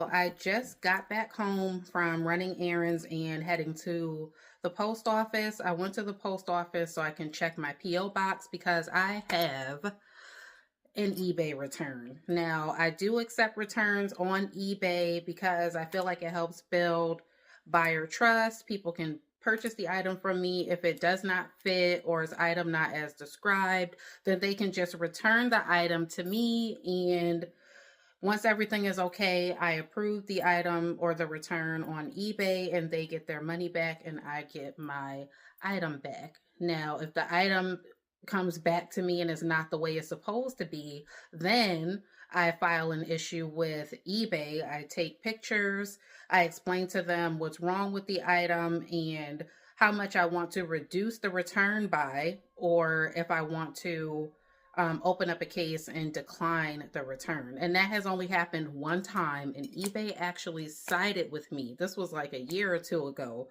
I just got back home from running errands and heading to the post office. I went to the post office so I can check my P.O. box because I have an eBay return. Now, I do accept returns on eBay because I feel like it helps build buyer trust. People can purchase the item from me. If it does not fit or is item not as described, then they can just return the item to me, and once everything is okay, I approve the item or the return on eBay and they get their money back and I get my item back. Now, if the item comes back to me and is not the way it's supposed to be, then I file an issue with eBay. I take pictures, I explain to them what's wrong with the item and how much I want to reduce the return by, or if I want to open up a case and decline the return. And that has only happened one time, and eBay actually sided with me. This was like a year or two ago.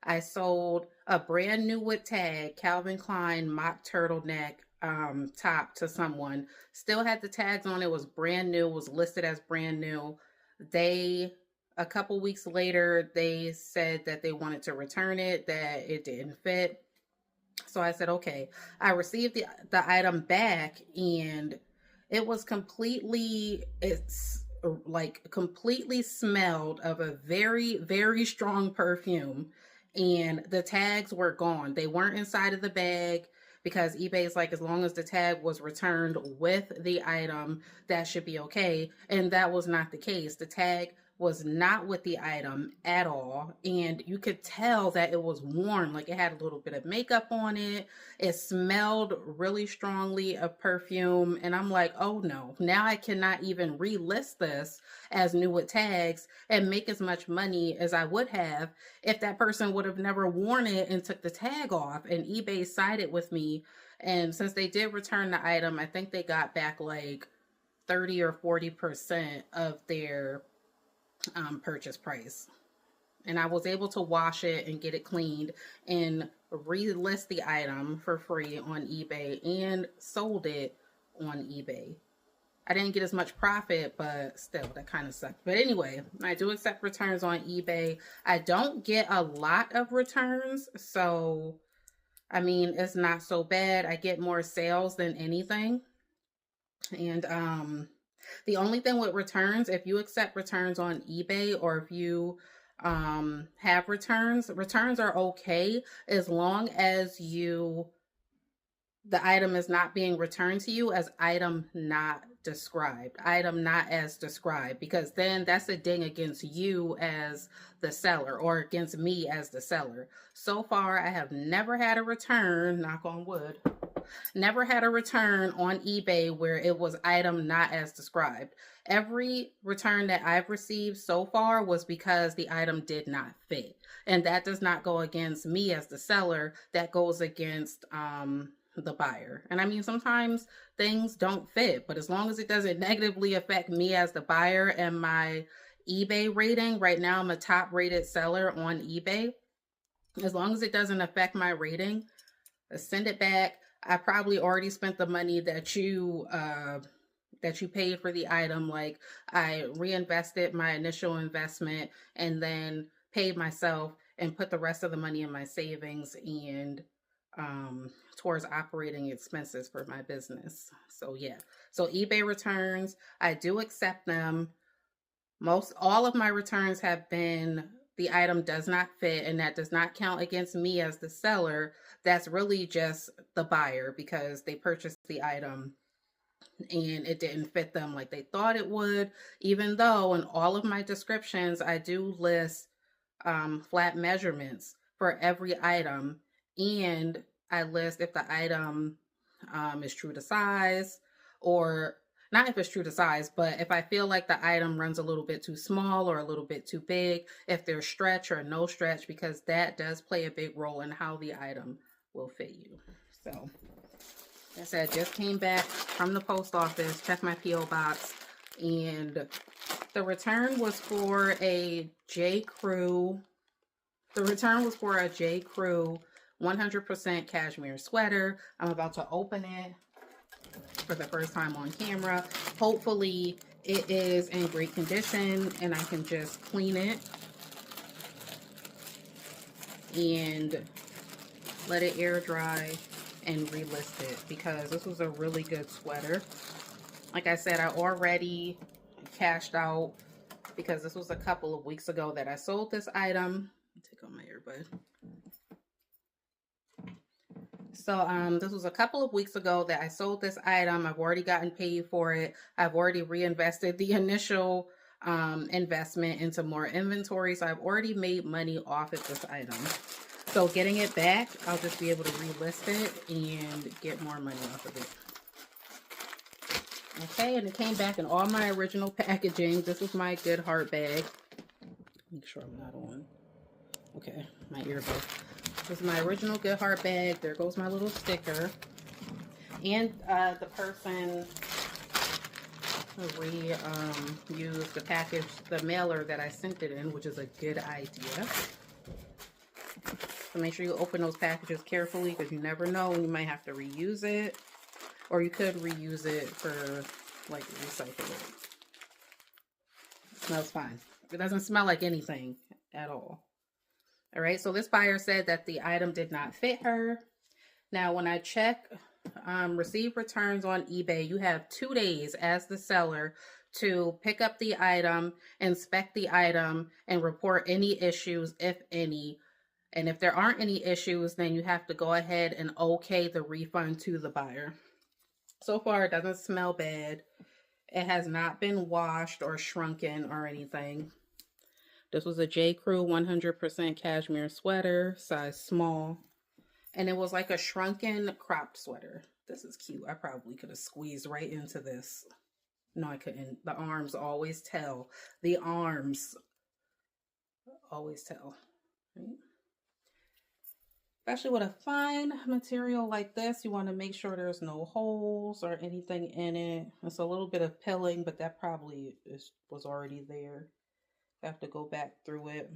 I sold a brand new with tag Calvin Klein mock turtleneck top to someone. Still had the tags on it, was brand new, was listed as brand new. They a couple weeks later, they said that they wanted to return it, that it didn't fit. So I said, okay. I received the item back and it was it's like completely smelled of a very, very strong perfume. And the tags were gone. They weren't inside of the bag because eBay is like, as long as the tag was returned with the item, that should be okay. And that was not the case. The tag was not with the item at all, and you could tell that it was worn, like it had a little bit of makeup on it. It smelled really strongly of perfume, and I'm like, oh no, now I cannot even relist this as new with tags and make as much money as I would have if that person would have never worn it and took the tag off. And eBay sided with me, and since they did return the item, I think they got back like 30 or 40% of their purchase price. And I was able to wash it and get it cleaned and relist the item for free on eBay and sold it on eBay. I didn't get as much profit, but still, that kind of sucked. But anyway, I do accept returns on eBay. I don't get a lot of returns, so I mean, it's not so bad. I get more sales than anything. And the only thing with returns, if you accept returns on eBay or if you have returns are okay as long as the item is not being returned to you as item not as described, because then that's a ding against you as the seller or against me as the seller. So far, I have never had a return, knock on wood, never had a return on eBay where it was item not as described. Every return that I've received so far was because the item did not fit. And that does not go against me as the seller, that goes against the buyer. And I mean, sometimes things don't fit, but as long as it doesn't negatively affect me as the buyer and my eBay rating, right now I'm a top rated seller on eBay. As long as it doesn't affect my rating, send it back. I probably already spent the money that you paid for the item. Like, I reinvested my initial investment and then paid myself and put the rest of the money in my savings and towards operating expenses for my business. So yeah. So eBay returns, I do accept them. All of my returns have been the item does not fit, and that does not count against me as the seller. That's really just the buyer because they purchased the item and it didn't fit them like they thought it would, even though in all of my descriptions I do list flat measurements for every item, and I list if the item is true to size, or not if it's true to size, but if I feel like the item runs a little bit too small or a little bit too big, if there's stretch or no stretch, because that does play a big role in how the item will fit you. So, like I said, just came back from the post office, checked my P.O. box, and the return was for a J. Crew. The return was for a J. Crew 100% cashmere sweater. I'm about to open it for the first time on camera. Hopefully it is in great condition and I can just clean it and let it air dry and relist it, because this was a really good sweater. Like I said, I already cashed out because this was a couple of weeks ago that I sold this item. Take out my earbud. So this was a couple of weeks ago that I sold this item. I've already gotten paid for it. I've already reinvested the initial investment into more inventory. So I've already made money off of this item. So getting it back, I'll just be able to relist it and get more money off of it. Okay, and it came back in all my original packaging. This was my Good Heart bag. Make sure I'm not on. Okay, my earbud. This is my original Good Heart bag. There goes my little sticker. And the person used the package, the mailer that I sent it in, which is a good idea. So make sure you open those packages carefully, because you never know when you might have to reuse it, or you could reuse it for like recycle it. It smells fine. It doesn't smell like anything at all. All right, so this buyer said that the item did not fit her. Now, when I check receive returns on eBay, you have 2 days as the seller to pick up the item, inspect the item, and report any issues, if any. And if there aren't any issues, then you have to go ahead and okay the refund to the buyer. So far, it doesn't smell bad. It has not been washed or shrunken or anything. This was a J. Crew 100% cashmere sweater, size small. And it was like a shrunken cropped sweater. This is cute. I probably could have squeezed right into this. No, I couldn't. The arms always tell. The arms always tell. Right? Especially with a fine material like this, you want to make sure there's no holes or anything in it. It's a little bit of pilling, but that probably was already there. I have to go back through it.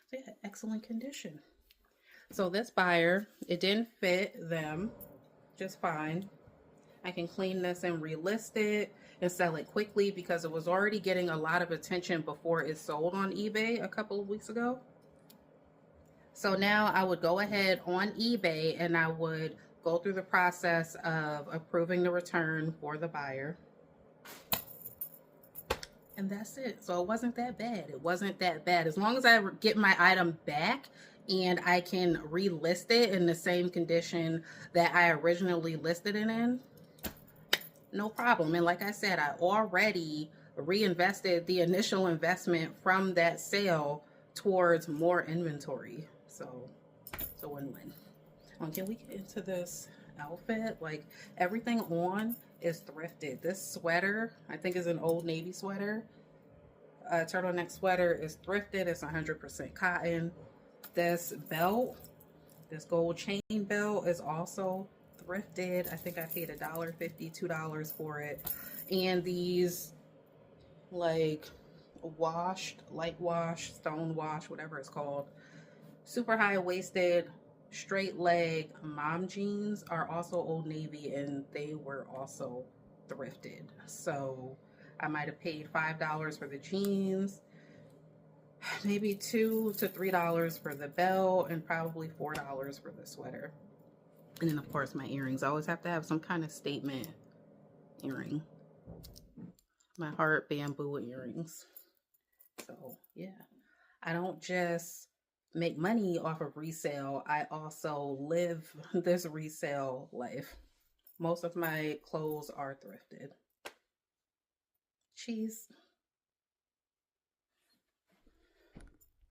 So yeah, excellent condition. So this buyer, it didn't fit them just fine. I can clean this and relist it and sell it quickly, because it was already getting a lot of attention before it sold on eBay a couple of weeks ago. So now I would go ahead on eBay and I would go through the process of approving the return for the buyer. And that's it. So it wasn't that bad. It wasn't that bad. As long as I get my item back and I can relist it in the same condition that I originally listed it in, no problem. And like I said, I already reinvested the initial investment from that sale towards more inventory. So win-win. Can we get into this outfit? Like, everything on is thrifted. This sweater, I think, is an Old Navy sweater. Turtleneck sweater is thrifted. It's 100% cotton. This belt, this gold chain belt, is also thrifted. I think I paid $1.50, $2 for it. And these, like, washed, light wash, stone wash, whatever it's called, super high waisted, straight leg mom jeans are also Old Navy, and they were also thrifted. So I might have paid $5 for the jeans, maybe $2 to $3 for the belt, and probably $4 for the sweater. And then of course my earrings. I always have to have some kind of statement earring. My heart bamboo earrings. So yeah, I don't just make money off of resale. I also live this resale life. Most of my clothes are thrifted. Cheese.